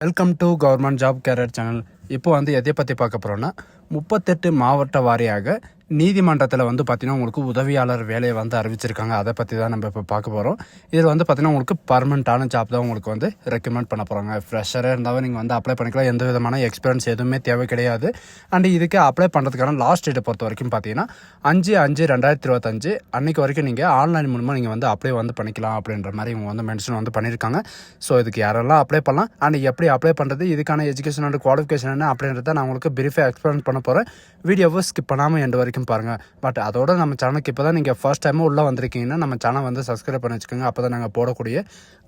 Welcome to government job career channel. இப்போ வந்து எதை பற்றி பார்க்க போகிறோன்னா 38 மாவட்ட வாரியாக நீதிமன்றத்தில் வந்து பார்த்திங்கன்னா உங்களுக்கு உதவியாளர் வேலையை வந்து அறிவிச்சிருக்காங்க. அதை பற்றி தான் நம்ம இப்போ பார்க்க போகிறோம். இதில் வந்து பார்த்திங்கன்னா உங்களுக்கு பர்மனெண்ட்டான ஜாப் தான் உங்களுக்கு வந்து ரெக்கமெண்ட் பண்ண போகிறாங்க. ஃப்ரெஷராக இருந்தாலும் நீங்கள் வந்து அப்ளை பண்ணிக்கலாம். எந்த விதமான எக்ஸ்பீரியன்ஸ் எதுவுமே தேவை கிடையாது. அண்ட் இதுக்கு அப்ளை பண்ணுறதுக்கான லாஸ்ட் டேட்டை பொறுத்த வரைக்கும் பார்த்தீங்கன்னா 5/5/2025 அன்றைக்கு வரைக்கும் நீங்கள் ஆன்லைன் மூலமாக நீங்கள் வந்து அப்ளை வந்து பண்ணிக்கலாம் அப்படின்ற மாதிரி இவங்க வந்து மென்ஷன் வந்து பண்ணியிருக்காங்க. ஸோ இதுக்கு யாரெல்லாம் அப்ளை பண்ணலாம் அண்ட் எப்படி அப்ளை பண்ணுறது, இதுக்கான எஜுகேஷன் அண்ட் குவாலிஃபிகேஷன் என்ன அப்படின்றத நான் உங்களுக்கு பிரீஃபாக எக்ஸ்பிளைன் பண்ண போகிறேன். வீடியோவை ஸ்கிப் பண்ணாமல் எண்டு வரைக்கும் பாருங்கள். பட் அதோட நம்ம சேனலுக்கு இப்போ தான் நீங்கள் ஃபர்ஸ்ட் டைமும் உள்ளே வந்திருக்கீங்கன்னா நம்ம சேனல் வந்து சப்ஸ்கிரைப் பண்ணி வச்சுக்கோங்க. அப்போ தான் நாங்கள் போடக்கூடிய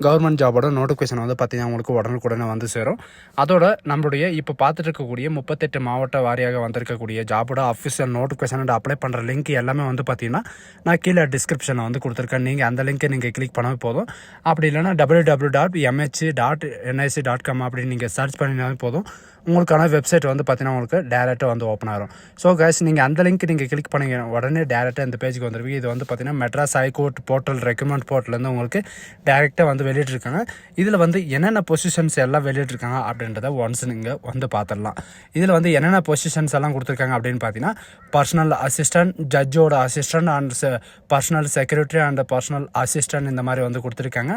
கவர்மெண்ட் ஜாபோட நோட்டிஃபிகேஷன் வந்து பார்த்தீங்கன்னா உங்களுக்கு உடனுக்குடனே வந்து சேரும். அதோட நம்மளுடைய இப்போ பார்த்துட்டு இருக்கக்கூடிய 38 மாவட்ட வாரியாக வந்திருக்கக்கூடிய ஜாபோட அஃபிஷியல் நோட்டிஃபிகேஷன் அண்ட் அப்ளை பண்ணுற லிங்க் எல்லாமே வந்து பார்த்தீங்கன்னா நான் கீழே டிஸ்கிரிப்ஷனில் வந்து கொடுத்துருக்கேன். நீங்கள் அந்த லிங்க்கை நீங்கள் கிளிக் பண்ணால் போதும். அப்படி இல்லைனா www.mh.nic.com அப்படின்னு நீங்கள் சர்ச் பண்ணினாலும் போதும். உங்களுக்கான வெப்சைட் வந்து பார்த்தீங்கன்னா உங்களுக்கு டேரெக்டாக வந்து ஓப்பன் ஆகும். ஸோ கைஸ் நீங்கள் அந்த லிங்க் நீங்கள் கிளிக் பண்ணிங்க உடனே டேரெக்டாக இந்த பேஜுக்கு வந்துருவீங்க. இது வந்து பார்த்தீங்கன்னா மெட்ராஸ் ஹைகோர்ட் போர்ட்டல் ரெக்கமெண்ட் போர்ட்டலேருந்து உங்களுக்கு டேரெக்டாக வந்து வெளியிட்டிருக்காங்க. இதில் வந்து என்னென்ன பொசிஷன்ஸ் எல்லாம் வெளியிட்டிருக்காங்க அப்படின்றத ஒன்ஸ் நீங்கள் வந்து பார்த்துடலாம். இதில் வந்து என்னென்ன பொசிஷன்ஸ் எல்லாம் கொடுத்துருக்காங்க அப்படின்னு பார்த்தீங்கன்னா பர்சனல் அசிஸ்டன்ட், ஜட்ஜோட assistant and personal secretary and personal assistant இந்த மாதிரி வந்து கொடுத்துருக்காங்க.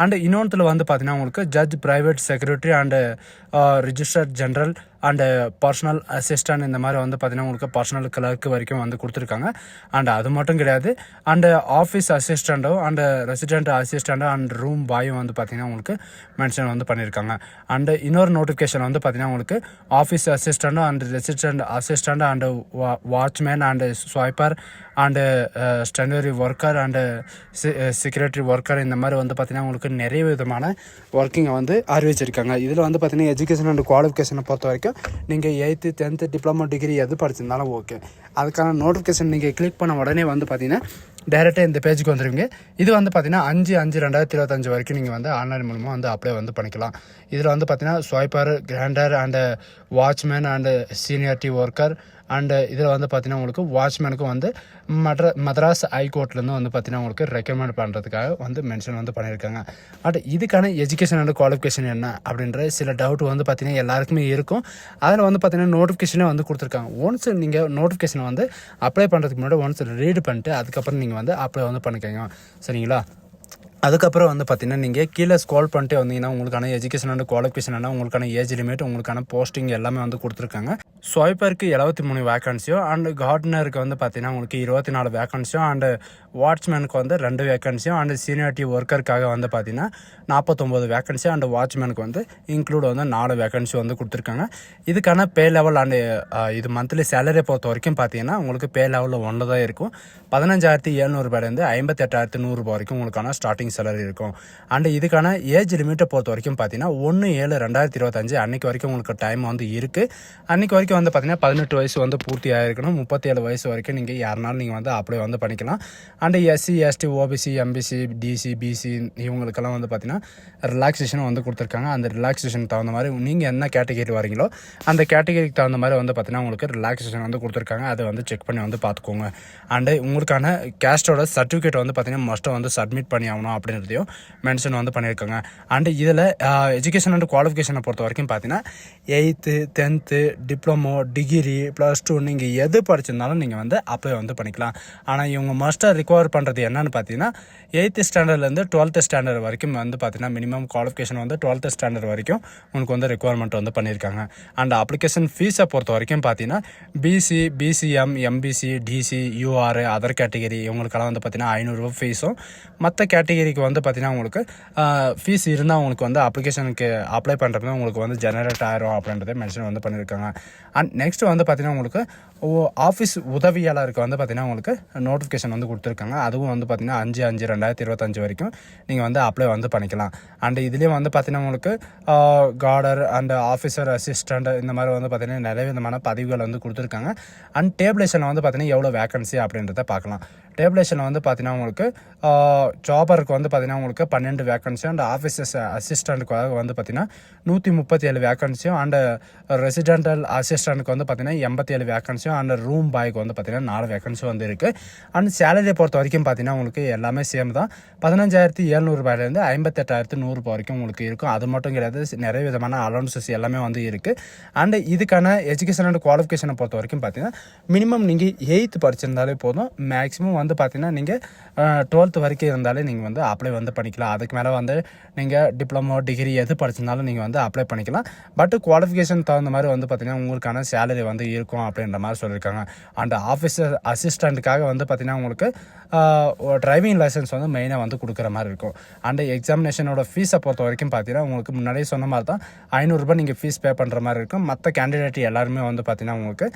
அண்ட் இன்னொன்றுல வந்து பார்த்தீங்கன்னா உங்களுக்கு judge, private secretary and registrar general and personal assistant இந்த மாதிரி வந்து பார்த்தீங்கன்னா உங்களுக்கு பர்சனல் கிளர்க்கு வரைக்கும் வந்து கொடுத்துருக்காங்க. அண்ட் அது மட்டும் கிடையாது, அண்டு ஆஃபீஸ் அசிஸ்டண்ட்டோ அண்டு ரெசிடென்ட் அசிஸ்டண்ட்டோ அண்ட் ரூம் பாயும் வந்து பார்த்தீங்கன்னா உங்களுக்கு மென்ஷன் வந்து பண்ணியிருக்காங்க. அண்டு இன்னொரு நோட்டிஃபிகேஷன் வந்து பார்த்தீங்கன்னா உங்களுக்கு ஆஃபீஸ் அசிஸ்டண்ட்டோ and resident assistant and watchman and sweeper and stationery worker and secretary worker இந்த மாதிரி வந்து பார்த்தீங்கன்னா உங்களுக்கு நிறைய விதமான ஒர்க்கிங்கை வந்து அறிவிச்சிருக்காங்க. இதில் வந்து பார்த்தீங்கன்னா எஜுகேஷன் அண்ட் குவாலிஃபிகேஷனை பொறுத்த வரைக்கும் நீங்கள் 8th 10th டிப்ளமோ டிகிரி எது படிச்சிருந்தாலும் ஓகே. அதுக்கான நோட்டிஃபிகேஷன் நீங்கள் கிளிக் பண்ண உடனே வந்து பார்த்தீங்கன்னா டேரெக்டாக இந்த பேஜுக்கு வந்துடுவீங்க. இது வந்து பார்த்தீங்கன்னா 5/5/2025 வரைக்கும் நீங்கள் வந்து ஆன்லைன் மூலமாக வந்து அப்ளை வந்து பண்ணிக்கலாம். இதில் வந்து பார்த்தீங்கன்னா swiper, கிராண்டர் and watchman and seniority worker and இதில் வந்து பார்த்தீங்கன்னா உங்களுக்கு வாட்ச்மேனுக்கும் வந்து மദ്രാஸ் ஹைகோர்ட்லேருந்து வந்து பார்த்தீங்கன்னா உங்களுக்கு ரெக்கமெண்ட் பண்ணுறதுக்காக வந்து மென்ஷன் வந்து பண்ணியிருக்காங்க. பட் இதுக்கான எஜுகேஷன் அண்ட் குவாலிஃபிகேஷன் என்ன அப்படின்ற சில டவுட் வந்து பார்த்தீங்கன்னா எல்லாருக்குமே இருக்கும். அதில் வந்து பார்த்தீங்கன்னா நோட்டிஃபிகேஷனே வந்து கொடுத்துருக்காங்க. ஒன்ஸ் நீங்கள் நோட்டிஃபிகேஷனை வந்து அப்ளை பண்ணுறதுக்கு முன்னாடி ஒன்ஸ் ரீட் பண்ணிட்டு அதுக்கப்புறம் நீங்கள் வந்து அப்ளை வந்து பண்ணிக்கோங்க, சரிங்களா? அதுக்கப்புறம் வந்து பார்த்தீங்கன்னா நீங்கள் கீழே ஸ்க்ரோல் பண்ணிட்டு வந்தீங்கன்னா உங்களுக்கான எஜுகேஷன் அண்ட் குவாலிஃபிகேஷன் என்ன, உங்களுக்கான ஏஜ் லிமிட், உங்களுக்கான போஸ்டிங் எல்லாமே வந்து கொடுத்துருக்காங்க. ஸ்வைப்பருக்கு 73 வேக்கன்சியோ அண்டு கார்டனருக்கு வந்து பார்த்தீங்கன்னா உங்களுக்கு 24 வேக்கன்சியோ அண்டு வாட்ச்மேனுக்கு வந்து 2 வேக்கன்சியோ அண்டு சீனியாரிட்டி ஒர்க்கருக்காக வந்து பார்த்தீங்கன்னா 49 வேக்கன்சியோ அண்டு வாட்ச்மேனுக்கு வந்து இன்க்ளூட் வந்து 4 வேக்கன்சி வந்து கொடுத்துருக்காங்க. இதுக்கான பே லெவல் அண்டு இது மந்த்லி சேலரியை பொறுத்த வரைக்கும் பார்த்தீங்கன்னா உங்களுக்கு பே லெவலில் ஒன்று தான் இருக்கும். 15,700 ரூபாயிலேருந்து 58,100 வரைக்கும் உங்களுக்கான ஸ்டார்டிங் சேலரி இருக்கும். அண்டு இதுக்கான ஏஜ் லிமிட்டை பொறுத்த வரைக்கும் பார்த்தீங்கன்னா 1/7/2025 அன்றைக்கு வரைக்கும் உங்களுக்கு டைம் வந்து இருக்குது. அன்றைக்கு வரைக்கும் வந்து பார்த்தீங்கன்னா 18 வயசு வந்து பூர்த்தி ஆகிருக்கணும். 37 வயசு வரைக்கும் நீங்கள் யாருனாலும் நீங்கள் வந்து அப்ளை வந்து பண்ணிக்கலாம். And SC, ST, OBC, MBC, DC, BC இவங்களுக்கெல்லாம் வந்து பார்த்தீங்கன்னா ரிலாக்ஸேஷனும் வந்து கொடுத்துருக்காங்க. அந்த ரிலாக்ஸேஷன் தகுந்த மாதிரி நீங்கள் என்ன கேட்டகரி வரீங்களோ அந்த கேட்டகரிக்கு தகுந்த மாதிரி வந்து பார்த்தீங்கன்னா உங்களுக்கு ரிலாக்ஸேஷன் வந்து கொடுத்துருக்காங்க. அதை வந்து செக் பண்ணி வந்து பார்த்துக்கோங்க. அண்டு உங்களுக்கான கேஸ்டோட சர்டிஃபிகேட் வந்து பார்த்தீங்கன்னா மஸ்ட்டை வந்து சப்மிட் பண்ணி ஆகணும் அப்படின்றதையும் மென்ஷன் வந்து பண்ணியிருக்காங்க. அண்டு இதில் எஜுகேஷன் அண்ட் குவாலிஃபிகேஷனை பொறுத்த வரைக்கும் பார்த்தீங்கன்னா 8th 10th டிப்ளமோ டிகிரி +2 நீங்கள் எது படிச்சிருந்தாலும் நீங்கள் வந்து அப்ளை வந்து பண்ணிக்கலாம். ஆனால் இவங்க மஸ்ட்டாக ரிக்வயர் பண்ணுறது என்னன்னு பார்த்தீங்கன்னா 8th ஸ்டாண்டர்ட்லேருந்து 12th ஸ்டாண்டர்ட் வரைக்கும் வந்து பார்த்தீங்கன்னா மினிமம் குவாலிஃபிகேஷன் வந்து 12th ஸ்டாண்டர்ட் வரைக்கும் உங்களுக்கு வந்து ரெக்குவயர்மெண்ட் வந்து பண்ணியிருக்காங்க. அண்ட் அப்ளிகேஷன் ஃபீஸை பொறுத்த வரைக்கும் பார்த்தீங்கன்னா BC, BCM, MBC, DC, UR other category இவங்களுக்கெல்லாம் வந்து பார்த்தீங்கன்னா 500 ரூபா ஃபீஸும், மற்ற கேட்டகரிக்கு வந்து பார்த்தீங்கன்னா உங்களுக்கு ஃபீஸ் இருந்தால் உங்களுக்கு வந்து அப்ளிகேஷனுக்கு அப்ளை பண்ணுறது உங்களுக்கு வந்து ஜெனரேட் ஆயிரும் அப்படின்றத மென்ஷன் வந்து பண்ணியிருக்காங்க. அண்ட் நெக்ஸ்ட் வந்து பார்த்தீங்கன்னா உங்களுக்கு ஆஃபீஸ் உதவியாளருக்கு வந்து பார்த்தீங்கன்னா உங்களுக்கு நோட்டிஃபிகேஷன் வந்து கொடுத்துருக்காங்க. அதுவும் வந்து பார்த்தீங்கன்னா 5/5/2025 வரைக்கும் நீங்கள் வந்து அப்ளை வந்து பண்ணிக்கலாம். அண்டு இதுலேயும் வந்து பார்த்தீங்கன்னா உங்களுக்கு கார்டர் அண்டு ஆஃபீஸர் அசிஸ்டண்ட் இந்த மாதிரி வந்து பார்த்தீங்கன்னா நிறைய விதமான பதவிகள் வந்து கொடுத்துருக்காங்க. அண்ட் டேபிளேஷனில் வந்து பார்த்தீங்கன்னா எவ்வளோ வேக்கன்சி அப்படின்றத பார்க்கலாம். டேபிளேஷனில் வந்து பார்த்தீங்கன்னா உங்களுக்கு ஜாபருக்கு வந்து பார்த்தீங்கன்னா உங்களுக்கு 12 வேக்கன்சி அண்ட் ஆஃபீஸர்ஸ் அசிஸ்டண்ட்டுக்காக வந்து பார்த்தீங்கன்னா 137 வேக்கன்சியும் அண்ட் ரெசிடென்டல் அசிஸ்டண்ட்டுக்கு வந்து பார்த்தீங்கன்னா 87 வேக்கன்சியும் அண்ட் ரூம் பாய்க்கு வந்து பார்த்தீங்கன்னா 4 வேக்கன்சி வந்து இருக்குது. அண்ட் சேலரியை பொறுத்த வரைக்கும் பார்த்தீங்கன்னா உங்களுக்கு எல்லாமே சேம் தான். 15,700 ரூபாயிலேருந்து 58,100 ரூபாய் வரைக்கும் உங்களுக்கு இருக்கும். அது மட்டும் கிடையாது, நிறைய விதமான அலௌன்சஸ் எல்லாமே வந்து இருக்குது. அண்ட் இதுக்கான எஜுகேஷன் அண்ட் குவாலிஃபிகேஷனை பொறுத்த வரைக்கும் பார்த்தீங்கன்னா மினிமம் நீங்கள் 8th படிச்சிருந்தாலே போதும். மேக்ஸிமம் வந்து பார்த்தீங்கன்னா நீங்கள் 12th வரைக்கும் இருந்தாலே நீங்கள் வந்து அப்ளை வந்து பண்ணிக்கலாம். அதுக்கு மேலே வந்து நீங்கள் டிப்ளமோ டிகிரி எது படிச்சிருந்தாலும் நீங்கள் வந்து அப்ளை பண்ணிக்கலாம். பட் குவாலிஃபிகேஷன் தகுந்த மாதிரி வந்து பார்த்தீங்கன்னா உங்களுக்கான சேலரி வந்து இருக்கும் அப்படின்ற மாதிரி சொல்லியிருக்காங்க. அண்ட் ஆஃபீஸர் அசிஸ்டண்ட்டுக்காக வந்து பார்த்தீங்கன்னா உங்களுக்கு டிரைவிங் லைசன்ஸ் வந்து மெயினாக வந்து கொடுக்குற மாதிரி இருக்கும். அண்ட் எக்ஸாமினேஷனோட ஃபீஸை பொறுத்த வரைக்கும் பார்த்தீங்கன்னா உங்களுக்கு முன்னாடியே சொன்ன மாதிரி தான் 500 ரூபாய் நீங்கள் ஃபீஸ் பே பண்ணுற மாதிரி இருக்கும். மற்ற கேண்டிடேட் எல்லாருமே வந்து பார்த்தீங்கன்னா உங்களுக்கு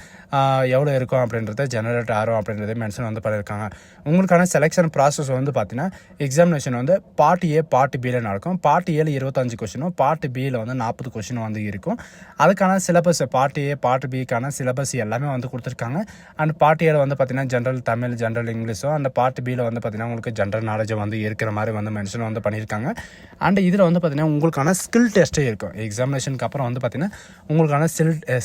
எவ்வளோ இருக்கும் அப்படின்றத ஜெனரேட் ஆகும் அப்படின்றத மென்ஷன் வந்து பண்ணியிருக்காங்க. உங்களுக்கான செலெக்ஷன் ப்ராசஸ் வந்து பார்த்தீங்கன்னா எக்ஸாமினேஷன் வந்து பார்ட் ஏ பார்ட் பியில் நடக்கும். பார்ட் ஏல 25 கொஷினும் பார்ட் பியில் வந்து 40 கொஷினும் வந்து இருக்கும். அதுக்கான சிலபஸ் பார்ட் ஏ பார்ட் பிக்கான சிலபஸ் எல்லாமே வந்து கொடுத்துருக்காங்க. அண்ட் பார்ட் ஏல வந்து பார்த்தீங்கன்னா ஜென்ரல் தமிழ் ஜென்ரல் இங்கிலீஷும் அண்ட் பார்ட் பியில் வந்து பார்த்தீங்கன்னா உங்களுக்கு ஜென்ரல் நாலேஜும் வந்து இருக்கிற மாதிரி வந்து மென்ஷன் வந்து பண்ணியிருக்காங்க. அண்ட் இதில் வந்து பார்த்தீங்கன்னா உங்களுக்கான ஸ்கில் டெஸ்ட்டு இருக்கும். எக்ஸாமினேஷனுக்கு அப்புறம் வந்து பார்த்தீங்கன்னா உங்களுக்கான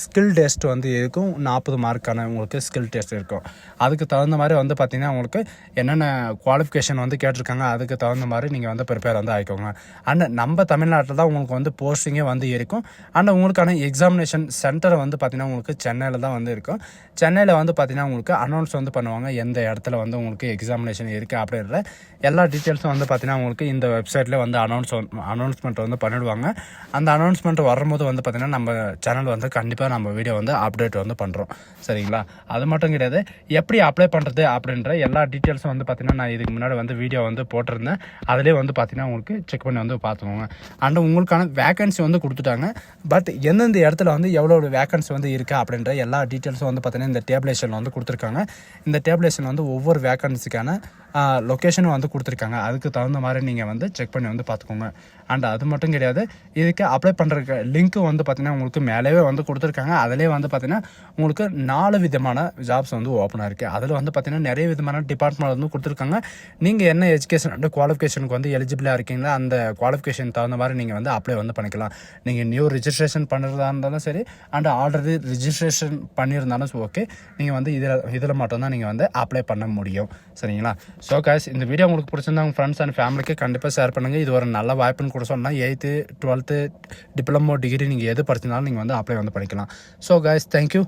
ஸ்கில் டெஸ்ட் வந்து இருக்கும். 40 மார்க்கான உங்களுக்கு ஸ்கில் டெஸ்ட் இருக்கும். அதுக்கு தகுந்த மாதிரி வந்து பார்த்தீங்கன்னா உங்களுக்கு என்னென்ன குவாலிஃபிகேஷன் வந்து கேட்டிருக்காங்க அதுக்கு தகுந்த மாதிரி நீங்கள் வந்து ப்ரிப்பேர் வந்து ஆகிக்கோங்க. அண்ட் நம்ம தமிழ்நாட்டில் தான் உங்களுக்கு வந்து போஸ்டிங்கே வந்து இருக்கும். அண்ட் உங்களுக்கான எக்ஸாமினேஷன் சென்டர் வந்து பார்த்தீங்கன்னா உங்களுக்கு சென்னையில் தான் வந்து இருக்கும். சென்னையில் வந்து பார்த்தீங்கன்னா உங்களுக்கு அனௌன்ஸ் வந்து பண்ணுவாங்க எந்த இடத்துல வந்து உங்களுக்கு எக்ஸாமினேஷன் இருக்குது அப்படின்ற எல்லா டீட்டெயில்ஸும் வந்து பார்த்தீங்கன்னா உங்களுக்கு இந்த வெப்சைட்டில் வந்து அனௌன்ஸ்மெண்ட் வந்து பண்ணிடுவாங்க. அந்த அனௌன்ஸ்மெண்ட் வரும்போது வந்து பார்த்தீங்கன்னா நம்ம சேனல் வந்து கண்டிப்பாக நம்ம வீடியோ வந்து அப்டேட் வந்து பண்ணுறோம். சரிங்களா? அது மட்டும் கிடையாது, எப்படி அப்ளை பண்ணுறது அப்படின்ற எல்லா டீட்டெயில்ஸும் வந்து பார்த்தீங்கன்னா நான் இதுக்கு முன்னாடி வந்து வீடியோ வந்து போட்டிருந்தேன். அதிலே வந்து பார்த்தீங்கன்னா உங்களுக்கு செக் பண்ணி வந்து பார்த்துக்கோங்க. அண்ட் உங்களுக்கான வேக்கன்சி வந்து கொடுத்துட்டாங்க. பட் எந்தெந்த இடத்துல வந்து எவ்வளோ வேக்கன்சி வந்து இருக்குது அப்படின்ற எல்லா டீட்டெயில்ஸும் வந்து பார்த்தீங்கன்னா இந்த டேபிளேஷனில் வந்து கொடுத்துருக்காங்க. இந்த டேபிளேஷன் வந்து ஒவ்வொரு வேக்கன்சிக்கான லொக்கேஷனும் வந்து கொடுத்துருக்காங்க. அதுக்கு தகுந்த மாதிரி நீங்கள் வந்து செக் பண்ணி வந்து பார்த்துக்கோங்க. அண்ட் அது மட்டும் கிடையாது, இதுக்கு அப்ளை பண்ணுறதுக்கு லிங்க்கு வந்து பார்த்தீங்கன்னா உங்களுக்கு மேலேயே வந்து கொடுத்துருக்காங்க. அதிலே வந்து பார்த்தீங்கன்னா உங்களுக்கு 4 விதமான ஜாப்ஸ் வந்து ஓப்பனாக இருக்குது. அதில் வந்து பார்த்தீங்கன்னா நிறைய விதமான டிபார்ட்மெண்ட் வந்து கொடுத்துருக்காங்க. நீங்கள் என்ன எஜுகேஷன் அண்ட் குவாலிஃபிகேஷனுக்கு வந்து எலிஜிபிளாக இருக்கீங்களா அந்த குவாலிஃபிகேஷன் தகுந்த மாதிரி நீங்கள் வந்து அப்ளை வந்து பண்ணிக்கலாம். நீங்கள் நியூ ரிஜிஸ்ட்ரேஷன் பண்ணுறதா இருந்தாலும் சரி அண்ட் ஆல்ரெடி ரிஜிஸ்ட்ரேஷன் பண்ணியிருந்தாலும் ஓகே, நீங்கள் வந்து இதில் மட்டும்தான் நீங்கள் வந்து அப்ளை பண்ண முடியும். சரிங்களா? ஸோ கைஸ், இந்த வீடியோ உங்களுக்கு பிடிச்சிருந்தா உங்கள் ஃப்ரெண்ட்ஸ் அண்ட் ஃபேமிலிக்கு கண்டிப்பாக ஷேர் பண்ணுங்கள். இது ஒரு நல்ல வாய்ப்புன்னு கூட சொன்னால் 8th 12th டிப்ளமோ டிகிரி நீங்கள் எது படிச்சிருந்தாலும் நீங்கள் வந்து அப்ளை வந்து பண்ணிக்கலாம். So guys, thank you.